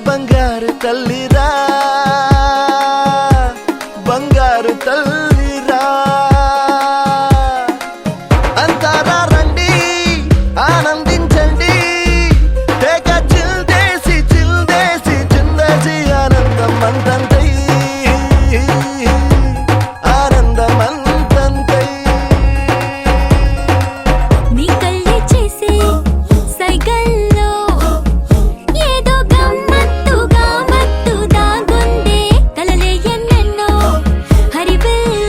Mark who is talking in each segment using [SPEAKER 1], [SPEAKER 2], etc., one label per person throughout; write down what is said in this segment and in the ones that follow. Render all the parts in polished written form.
[SPEAKER 1] బంగారు తల్లిరా బంగారు తల్లిరా అంతారా రండి ఆనందించండి తెగ చిల్దేసి చిందేసి ఆనందం అంతంతై ఆనందం అంతంతై
[SPEAKER 2] నీ కళ్ళే చేసే సైగల్లో ఏదో గమ్మత్తు దాగుందే కలలే ఎన్నెన్నో హరివిల్లు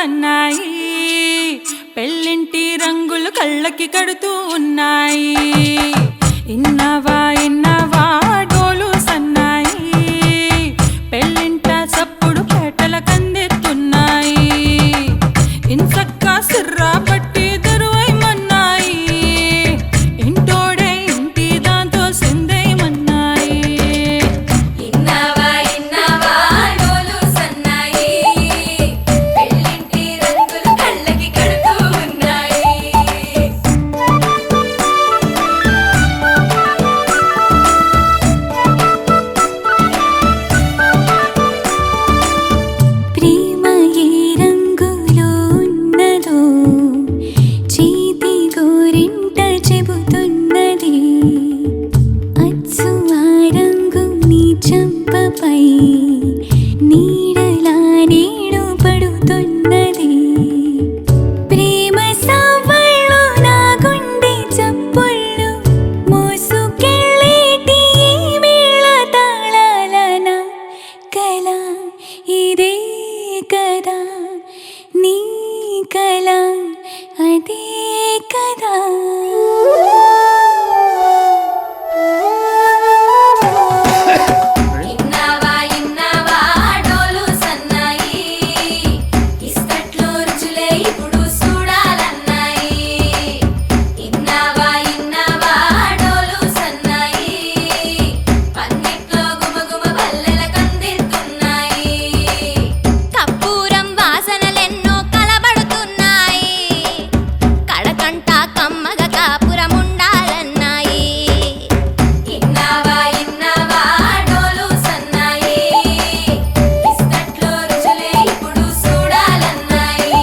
[SPEAKER 3] సన్నాయి పెళ్ళింటి రంగులు కళ్ళకి కడుతూ ఉన్నాయి. ఇన్నవా ఇన్నవా డోలు సన్నాయి పెళ్ళింట సప్పుడు పేటల కందెత్తున్నాయి. ఇన్సక్క సిర్రా పట్టి దరువైమన్నాయి ఇంటోడే ఇంటి దాంతో సిందేయమన్నాయి.
[SPEAKER 2] ఇన్నవా ఇన్నవా డోలు సన్నాయి పెళ్ళింటి రంగులు కళ్ళకి కడుతూ ఉన్నాయి. ప్రేమ ఏ రంగులో ఉన్నదో చేతి గోరింట చెబుతున్నది. అచ్చు ఆ రంగు నీ చెంపపై నీడలా నీడు పడుతున్నది. ప్రేమ సవ్వళ్ళు నా గుండె చప్పుళ్ళు మోసుకెళ్ళేటి ఈ మేళ తాళాలన కల ఇదే కదా నీ కల అదే కదా. ఇన్నవా ఇన్నవా డోలు సన్నాయి ఇస్తట్లో రుచులే ఇప్పుడు చూడాలన్నాయి. ఇన్నవా ఇన్నవా డోలు సన్నాయి పందిట్లో గుమగుమ బల్లెల కందిస్తున్నాయి. కప్పూరం వాసనలెన్నో కలబడుతున్నాయి. కడకంట కమ్మగ కాపురం ఉండాలన్నాయి. ఇన్నవా ఇన్నవా డోలు సన్నాయి ఇస్తట్లో రుచులే ఇప్పుడు చూడాలన్నాయి.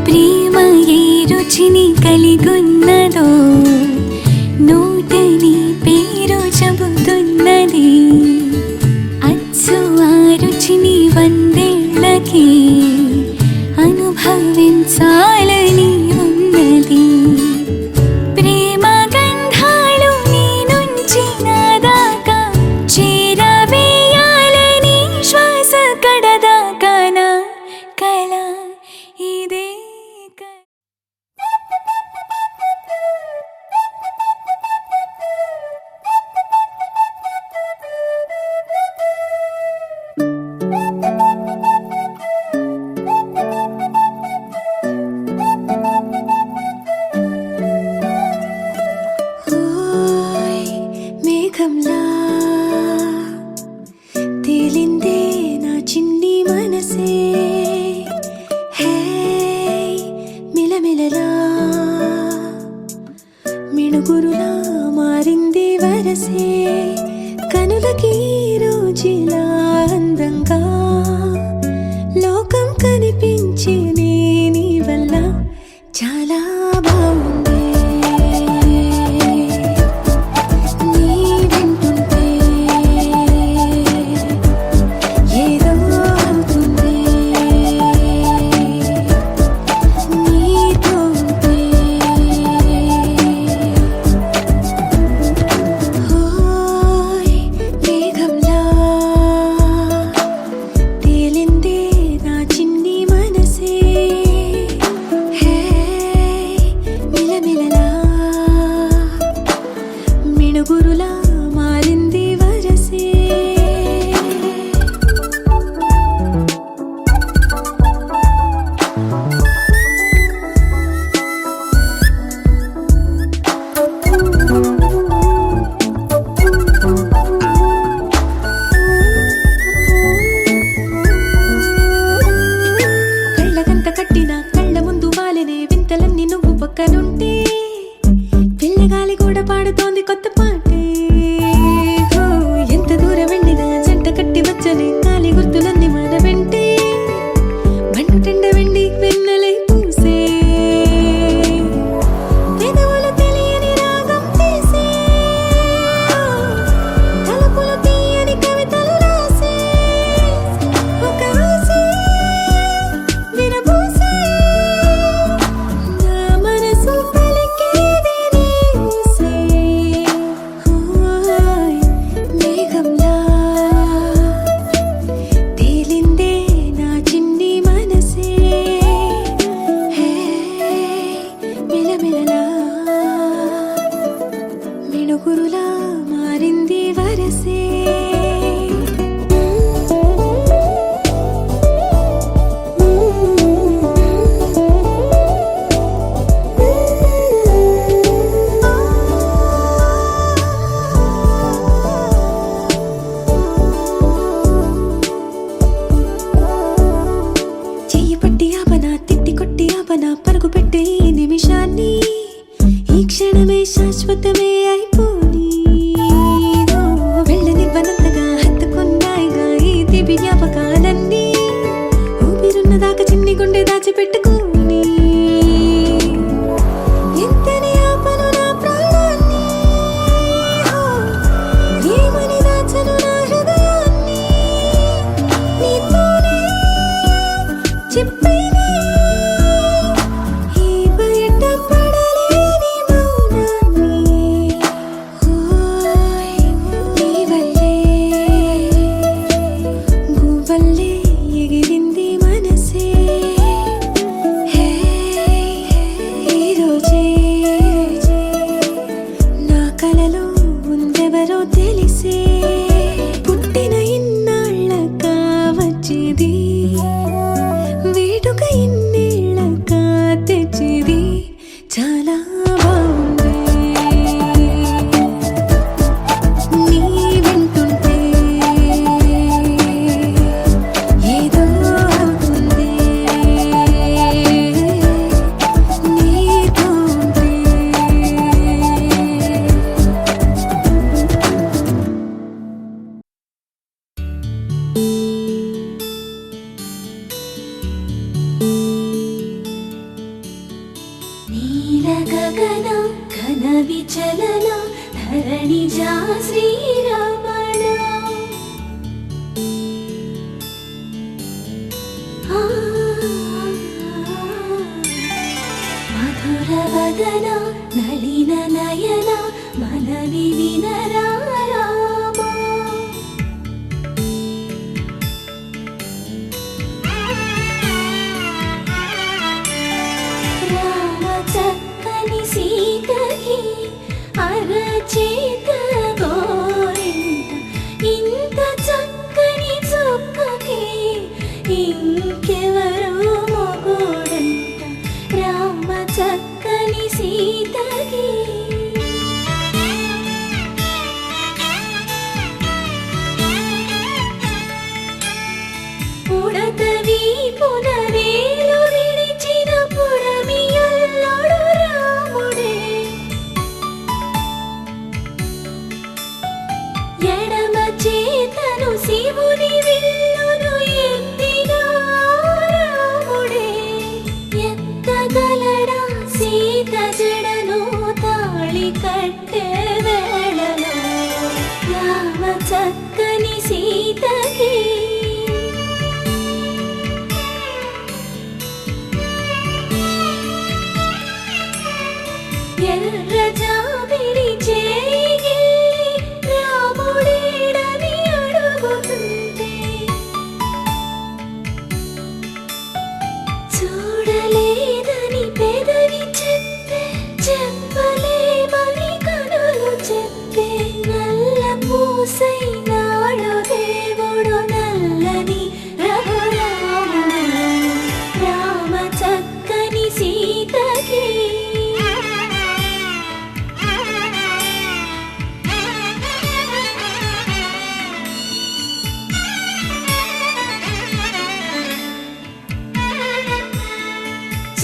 [SPEAKER 2] ప్రేమ ఏ రుచిని కలిగున్నదో నోటని పేరు చెబుతున్నది. అచ్చు ఆ రుచిని వందేళ్ళకి అనుభవించాలని ఉన్నది. ప్రేమ గంధాలు నీ నుంచి నా దాకా చేరవేయాలని శ్వాస కడదాకా నా కల ఇదే కదా. ఓయ్ మేఘంలా తేలిందే నా చిన్ని మనసే. హే మిలమిలలా మిణుగురులా మారింది వరసే. కనులకి రోజులా అందంగా లోకం కనిపించే నీ వల్ల చాలా బాగుంది. నీ వింటుంటే ఏదో అవుతుంది. నీతో ఉంటే ఓయ్ మేఘంలా తేలిందే నా చిన్ని మనసే. హే మిలమిలలా మిణుగురులా మారింది వరసే. కళ్ళకంత కట్టిన కళ్ళ ముందు వాలినే వింతలన్నీ నువ్వు పక్కనుంటే పిల్లగాలి కూడా పాడుతోంది కొత్త పాటే. ఓ, ఎంత దూరం వెళ్ళినా జంట కట్టి వచ్చని కాలి గుర్తులన్నీ మన వెంటే బండుటెండ వెండి వెన్నెలై పూసే. పెదవులు తెలియని రాగం తీసే తలపులు తీయని కవితలు రాసే. పరుగు పెట్టే ఈ నిమిషాన్ని ఈ క్షణమే శాశ్వతమే అయిపోని వెళ్ళనివ్వనంతగా హత్తుకున్నాయిగా ఈ దివ్య జ్ఞాపకాలన్నీ ఊపిరున్నదాకా చిన్ని గుండె దాచిపెట్టుకోని ఎంతని ఆపను నా ప్రాణాన్ని ఏమని దాచను నా హృదయాన్ని నీతోనే చెప్పేనే ఈ బయట పడలేని మౌనాన్ని నీ వల్లే గువ్వల్లే ఎగిరింది మనసే ఈ రోజే నా కలలో ఉందెవరో తెలిసే పుట్టిన ఇన్నాళ్ళకా వచ్చేది వేడుక ఇన్నేళ్ళకా తెచ్చేది చాలా బాగుంది నీ వింటుంటే ఏదో అవుతుంది నీతో ఉంటే నీల గగన ఘన విచలన ధరణి జా శ్రీరమణ మధుర వదన నళిన నయన మనవి వినరా రామా రామ చక్కని సీతకి అరచేత గోరింట ఇంత చక్కని చుక్కకి ఇంకెవరో మొగుడంట రామ చక్కని సీతకి ఉడత వీపున వేలు విడిచిన పుడమియల్లోడు రాముడే ఎడమ చేతను శివుని విల్లును ఎత్తిన రాముడే ఎత్తగలడా సీత జడను తాళి కట్టే వేళలో రామ చక్కని సీతకి ఎర్ర జాబిలి చేయి రాముడేడని అడుగుతుంటే చూడలేదని పెదవి చెప్పే చెప్పలేమని కనులు చెప్పే నల్ల పూసై నాడు దేవుడు నల్లని రఘురాముడు రామ చక్కని సీతకి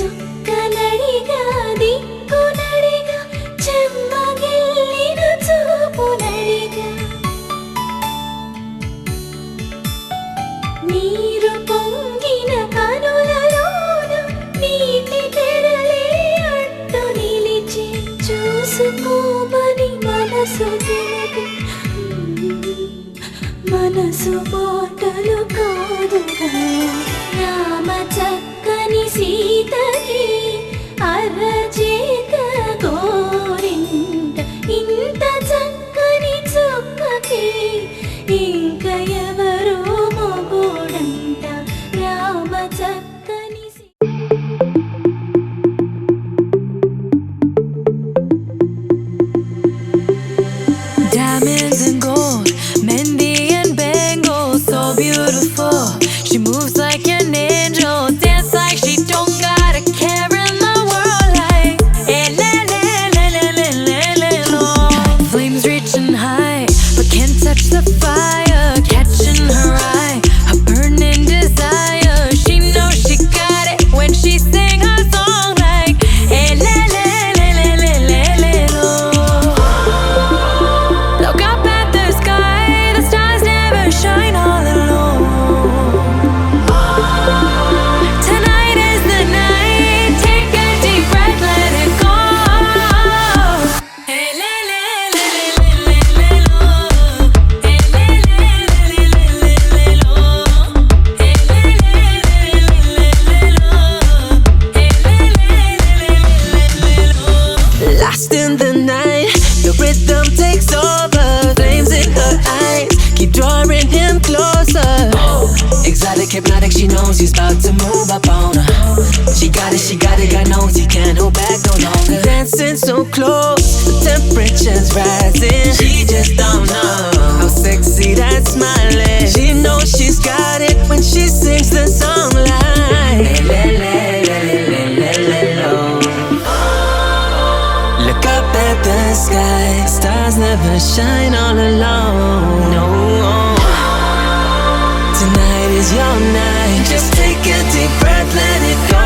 [SPEAKER 2] చుక్కనడిగా దిక్కునడిగా చెమ్మగిల్లిన చూపునడిగా నీరు పొంగిన కనులలోన నీటి తెరలే అడ్డు నిలిచి చూసుకోమని మనసు తెలుగు మనసు మాటలు కాదుగా రామ చక్కని సీతకి అరచేత గోరింట ఇంత చక్కని చుక్కకి ఇంక ఎవరో మొగుడంట రామ చక్కని
[SPEAKER 3] Diamonds and gold, Mendy and bangles,
[SPEAKER 4] lost in the night. The rhythm takes over, flames in her eyes keep drawing him closer. Exotic, hypnotic, she knows he's about to move up on her. She got it, God knows he can't hold back no longer. Dancing so close, the temperature's rising. She just don't know how sexy that smile is. She knows she's got it when she sings the song like look up at the sky, stars never shine all alone. No, tonight is your night. Just take a deep breath, let it go.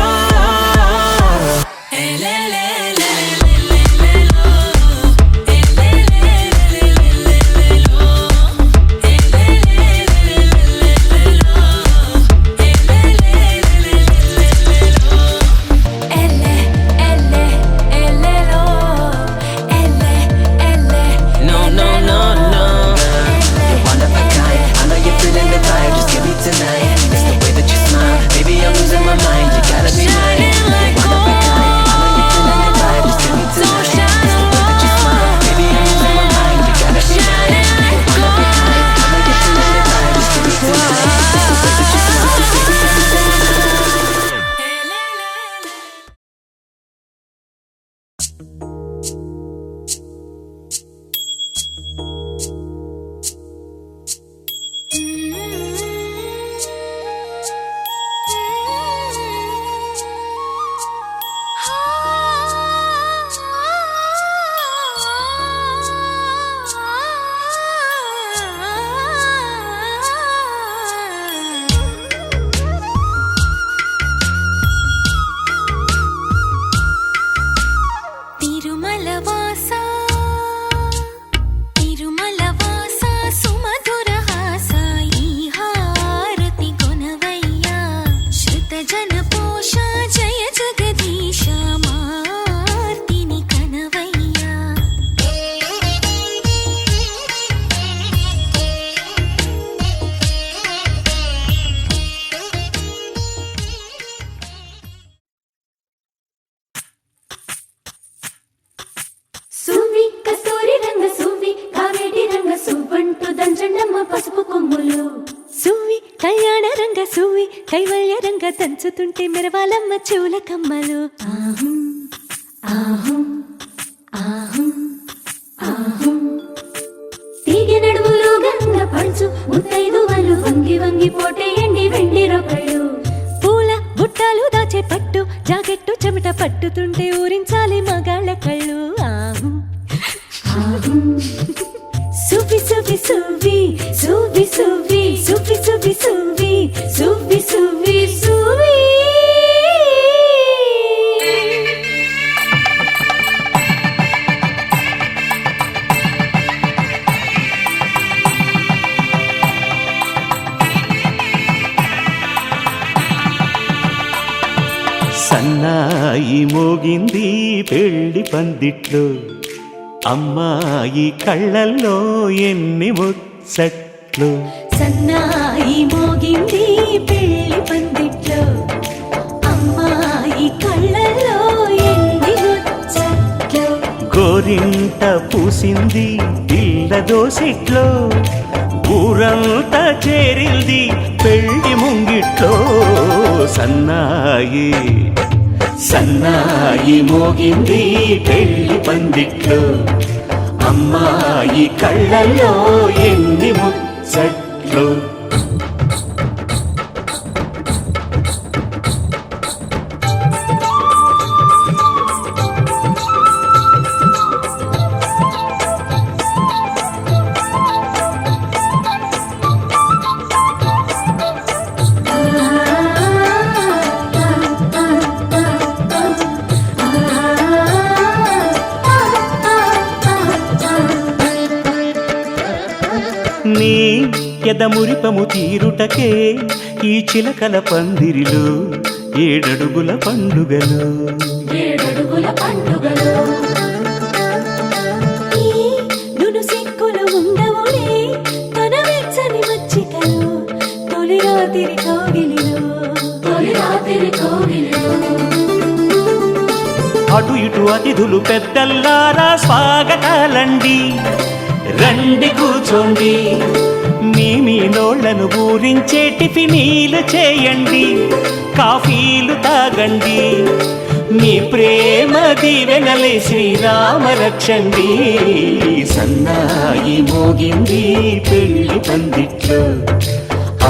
[SPEAKER 2] Kaivalya రంగ దంచుతుంటే మెరవాలమ్మ చెవుల కమ్మలు. తీగె నడుములు గంగ పంచు ముత్తైదువలు వంగి వంగి పోటేయండి వెండి రొకళ్ళు. పూల బుట్టాలు దాచే పట్టు జాకెట్టు చెమట పట్టుతుంటే ఊరించాలి మగాళ్ళ కళ్ళు. సువి సువి సువి సువి సువి సువి సువి సువి సువి సువి సువి.
[SPEAKER 5] సన్నాయి మోగింది పెళ్లి పందిట్లో, అమ్మాయి కళ్ళల్లో ఎన్ని ముచ్చట్లు.
[SPEAKER 2] సన్నాయి మోగింది పెళ్లి పందిట్లో, అమ్మాయి కళ్ళల్లో ఎన్ని ముచ్చట్లు.
[SPEAKER 5] గోరింట పూసింది పిల్ల దోసిట్లో, ఊరంతా చేరింది పెళ్లి ముంగిట్లో. సన్నాయి సన్నాయి మోగింది పెళ్లి పందిట్లో, అమ్మాయి కళ్ళల్లో ఎన్ని ముచ్చట్లు. నీ ఎదమురిపము తీరుటకే ఈ చిలకల పందిరిలో ఏడడుగుల పండుగలు.
[SPEAKER 2] నును సిక్కులు ఉండవులే తన వెచ్చని మచ్చికలు, తొలి రాత్రి కోగిలిలో.
[SPEAKER 5] అటు ఇటు అతిథులు పెద్దల్లారా స్వాగతాలండి, రండి కూర్చోండి, మీ నోళ్లను ఊరించే టిఫినీలు చేయండి, కాఫీలు తాగండి, మీ ప్రేమ దీవెనలే శ్రీరామ రక్షండి. సన్నాయి మోగింది పెళ్లి పందిట్లో,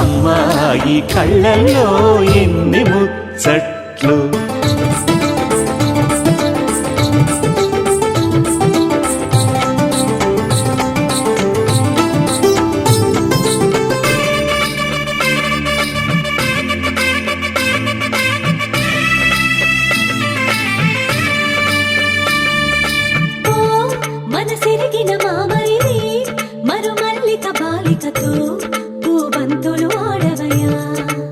[SPEAKER 5] అమ్మాయి కళ్ళల్లో ఎన్ని ముచ్చట్లు.
[SPEAKER 2] మనసిరిగిన మామరిది మరుమల్లిక బాలికతో పూబంతులు ఆడవయా,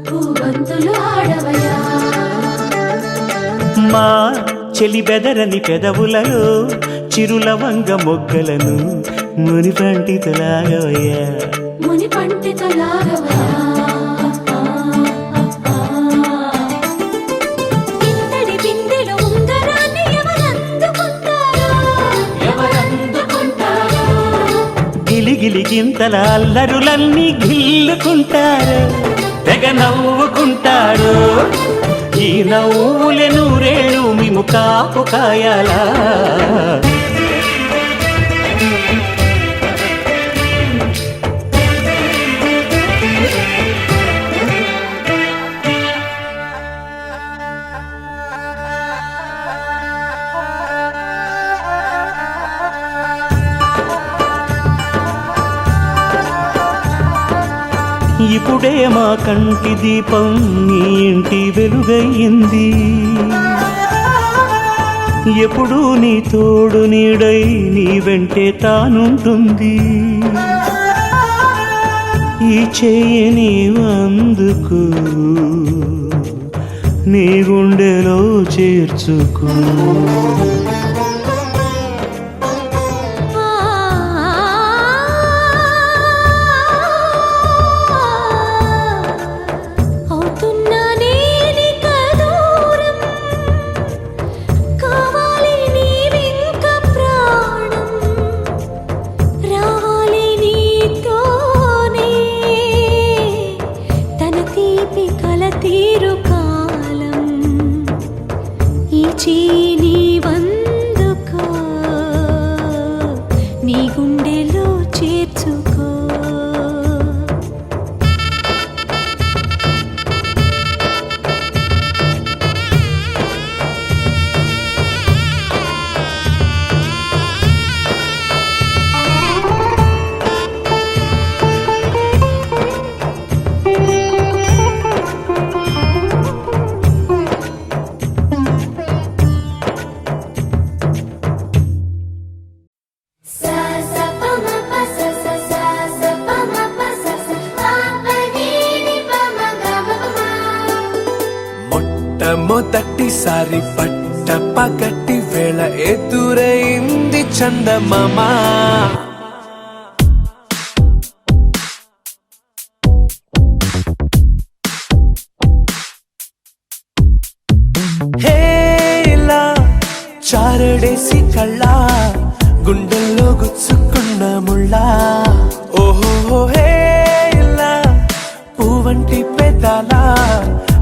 [SPEAKER 2] పూబంతులు ఆడవయా.
[SPEAKER 5] మా చెలి బెదరని పెదవులలో చిరులవంగ మొగ్గలను మునిపంటితలాగవయ్యా,
[SPEAKER 2] మునిపంటితలాగవయా.
[SPEAKER 5] గిలిగింతల అల్లరులన్నీ గిల్లుకుంటారు, తెగ నవ్వుకుంటారు, ఈ నవ్వులే నూరేళ్ళు మేము కాపు కాయాలా. ఇప్పుడే మా కంటి దీపం నీ ఇంటి వెలుగయ్యింది, ఎప్పుడూ నీ తోడు నీడై నీ వెంటే తానుంటుంది. ఈ చేయి నీవు అందుకు, నీ గుండెలో చేర్చుకో.
[SPEAKER 2] నీ గుండెలో చేర్చుకో.
[SPEAKER 6] మొదటిసారి పట్ట పగటి వేళ ఎదురైంది చందమామ. హేలా చారడేసి కళ్ళ గుండెల్లో గుచ్చుకున్న ముళ్ళ. ఓహో హేలా పువ్వంటి పెదాల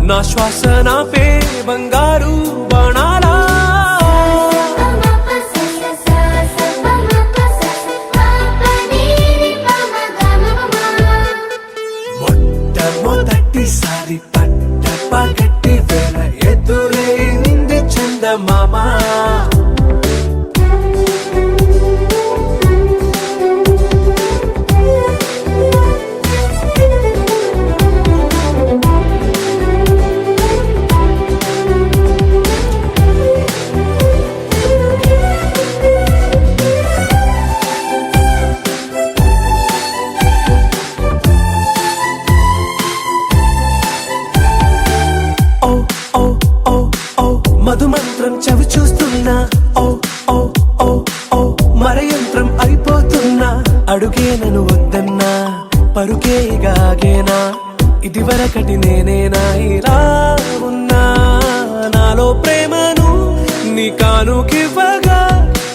[SPEAKER 6] నా శ్వాస నా పే బంగారు బాణాలా. మొట్టమొదటిసారి పట్ట పగటి వేళ ఎదురైంది చందమామ. మధుమంత్రం చవి చూస్తున్నా, ఓ ఓ ఓ ఓ మరయంత్రం అయిపోతున్నా. అడుగే నన్ను వద్దన్నా, పరుకే గాగేనా, ఇది వరకటి నేనేనా ఇలా ఉన్నా. నాలో ప్రేమను నీ నీ కానుకివ్వగా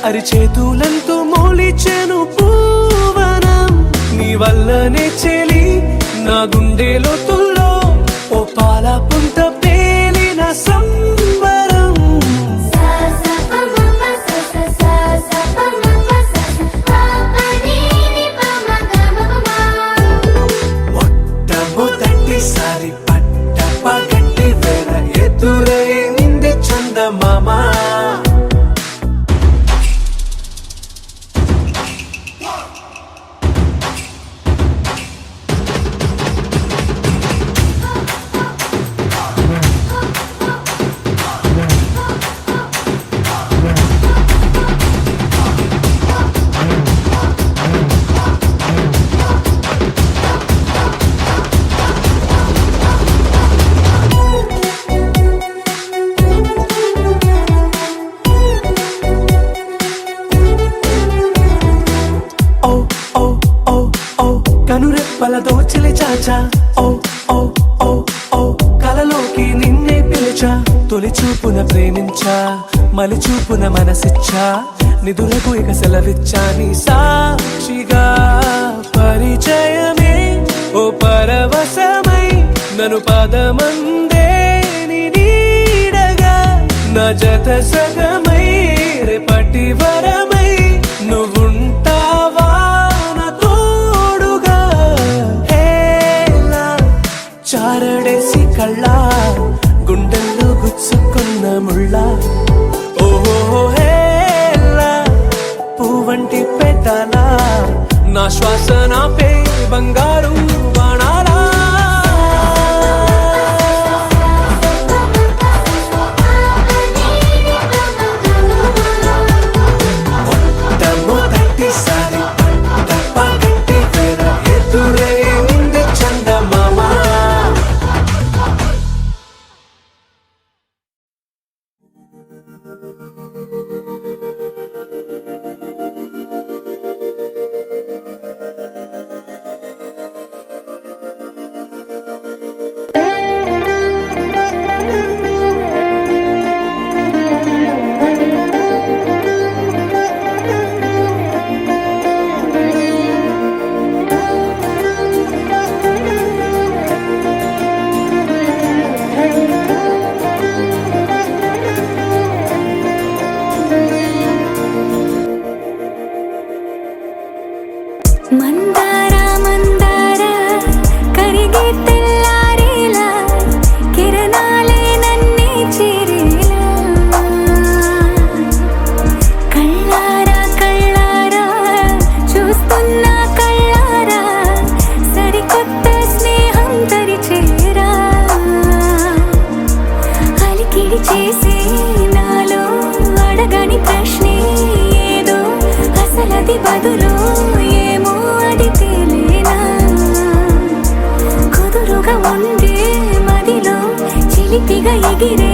[SPEAKER 6] అరిచేతులంతో మోలిచెను పూవనం నీ వల్లనే చెలి నా గుండె లోతుల్లో ఓ పాల పుంత పేలిన సంబరం మొట్టమొదటిసారి పట్ట పగటి వేళ ఎదురైంది చందమామ కనురెప్పల దోచిలి చాచా ఓ ఓ ఓ ఓ కలలోకి నిన్నే పిలిచా తొలి చూపున ప్రేమించా మలి చూపున మనసిచ్చా నిధులకు ఇక సెలవిచ్చా నీ సాక్షిగా పరిచయమే ఓ పరవశమై నన్ను పదమందే నీ నీడగా నా జత సగమై రేపటి వరమై నువ్వుంటావా చారడేసి కళ్ళ గుండెల్లో గుచ్చుకున్న ముళ్ళ ఓహో హేలా పువ్వంటి పెదల నా శ్వాస నాపే బంగారు బాణాలా మొట్టమొదటిసారి పట్ట పగటి వేళ ఎదురైంది చందమామ
[SPEAKER 2] మందార మందార కరిగే తెల్లారేలా కిరణాలే నన్నే చేరేలా కళ్ళారా కళ్ళారా చూస్తున్నా కళ్ళారా సరికొత్త స్నేహం తరిచేరా అలికిడి చేసే నాలో అడగని ప్రశ్నే ఏదో అసలది బదులు ఏమో అది తేలేనా కుదురుగా ఉండే మదిలో చిలిపిగా ఎగిరే